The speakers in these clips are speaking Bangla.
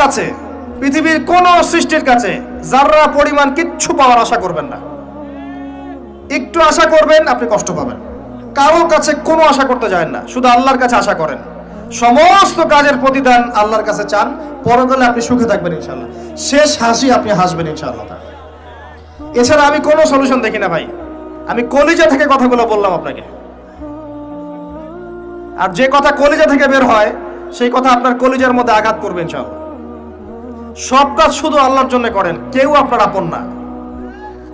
কাছে, পৃথিবীর কোনো সৃষ্টির কাছে যাররা পরিমাণ কিচ্ছু পাওয়ার আশা করবেন না। একটু আশা করবেন আপনি কষ্ট পাবেন। কারো কাছে কোনো আশা করতে যায় না, শুধু আল্লাহর কাছে আশা করেন। সমস্ত কাজের প্রতিদান আল্লাহর কাছে চান, পরকালে আপনি সুখে থাকবেন ইনশাআল্লাহ। শেষ হাসি আপনি হাসবেন ইনশাআল্লাহ। এছাড়া আমি কোনো সলিউশন দেখি না ভাই। আমি কলিজা থেকে কথাগুলো বললাম আপনাকে, আর যে কথা কলিজা থেকে বের হয় সেই কথা আপনার কলিজার মধ্যে আঘাত করবে ইনশাআল্লাহ। সব কাজ শুধু আল্লাহর জন্য করেন, কেউ আপনার আপন না।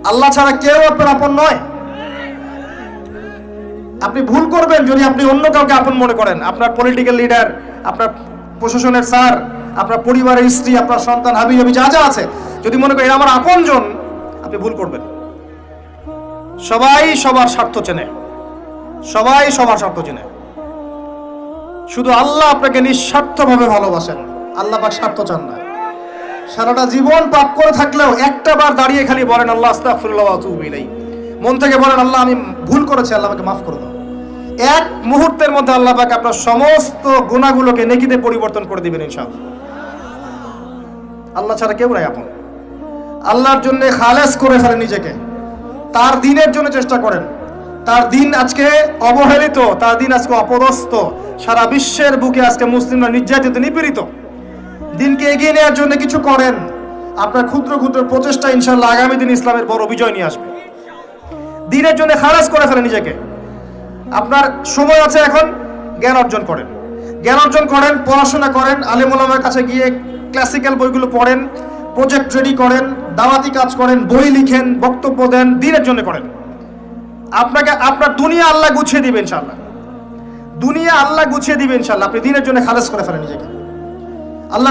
আল্লাহ ছাড়া কেউ আপনার আপন নয়। আপনি ভুল করবেন যদি আপনি অন্য কাউকে আপন মনে করেন। আপনার পলিটিক্যাল লিডার, আপনার প্রশাসনের স্যার, আপনার পরিবারের স্ত্রী, আপনার সন্তান, হাবি হাবি যা যা আছে, যদি মনে করেন আমার আপনজন, আপনি ভুল করবেন। সবাই সবার স্বার্থ চেনে, সবাই সবার স্বার্থ চেনে। শুধু আল্লাহ আপনাকে নিঃস্বার্থভাবে ভালোবাসেন, আল্লাহ পাক স্বার্থ চান না। সারাটা জীবন পাপ করে থাকলেও একটা বার দাঁড়িয়ে খালি বলেন আল্লাহ আস্তাগফিরুল্লাহ ওয়া আতুবু ইলাইহি, মন থেকে বলেন আল্লাহ আমি ভুল করেছি, আল্লাহ আমাকে মাফ করে দাও। এক মুহূর্তের মধ্যে আল্লাহ পাক আপনার সমস্ত গুনাহগুলোকে নেকিতে পরিবর্তন করে দিবেন ইনশাআল্লাহ। আল্লাহ ছাড়া কেউ নাই আপন। আল্লাহর জন্য খালেস করে ফেলেন নিজেকে, তার দ্বীনের জন্য চেষ্টা করেন। তার দ্বীন আজকে অবহেলিত, তার দ্বীন আজকে অপদস্থ। সারা বিশ্বের বুকে আজকে মুসলিমরা নির্যাতিত, নিপীড়িত। দ্বীনকে এগিয়ে নেওয়ার জন্য কিছু করেন। আপনার ক্ষুদ্র ক্ষুদ্র প্রচেষ্টা ইনশাআল্লাহ আগামী দিন ইসলামের বড় বিজয় নিয়ে আসবে। দ্বীনের জন্য খালেস করে ফেলেন নিজেকে। আপনার সময় আছে এখন, জ্ঞান অর্জন করেন, জ্ঞান অর্জন করেন, পড়াশোনা করেন, আলেম ওলামার কাছে গিয়ে ক্লাসিক্যাল বইগুলো পড়েন, প্রজেক্ট রেডি করেন, দাওয়াতি কাজ করেন, বই লিখেন, বক্তব্য দেন, দ্বীনের জন্য করেন। আপনাকে আপনার দুনিয়া আল্লাহ গুছিয়ে দিবেন ইনশাআল্লাহ। দুনিয়া আল্লাহ গুছিয়ে দিবেন ইনশাআল্লাহ। আপনি দ্বীনের জন্য খালেস করে ফেলেন নিজেকে। আল্লাহ